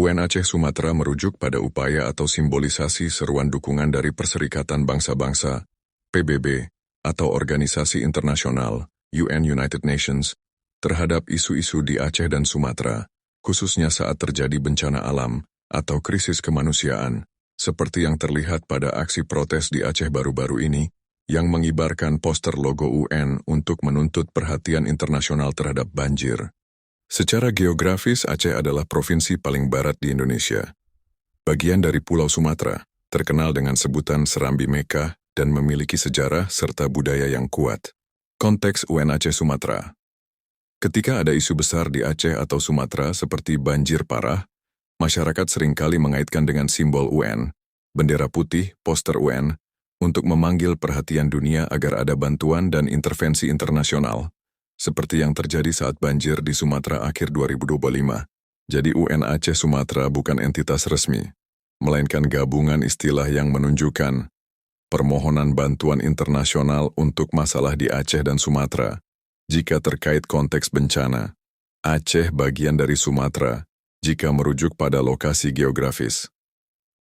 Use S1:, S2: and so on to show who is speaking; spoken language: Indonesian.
S1: UN Aceh Sumatera merujuk pada upaya atau simbolisasi seruan dukungan dari Perserikatan Bangsa-Bangsa, PBB, atau organisasi internasional, UN United Nations, terhadap isu-isu di Aceh dan Sumatera, khususnya saat terjadi bencana alam atau krisis kemanusiaan, seperti yang terlihat pada aksi protes di Aceh baru-baru ini, yang mengibarkan poster logo UN untuk menuntut perhatian internasional terhadap banjir. Secara geografis, Aceh adalah provinsi paling barat di Indonesia. Bagian dari Pulau Sumatera, terkenal dengan sebutan Serambi Mekah dan memiliki sejarah serta budaya yang kuat. Konteks UN Aceh Sumatera. Ketika ada isu besar di Aceh atau Sumatera seperti banjir parah, masyarakat seringkali mengaitkan dengan simbol UN, bendera putih, poster UN, untuk memanggil perhatian dunia agar ada bantuan dan intervensi internasional, seperti yang terjadi saat banjir di Sumatera akhir 2025. Jadi UN Aceh Sumatera bukan entitas resmi, melainkan gabungan istilah yang menunjukkan permohonan bantuan internasional untuk masalah di Aceh dan Sumatera. Jika terkait konteks bencana, Aceh bagian dari Sumatera, jika merujuk pada lokasi geografis.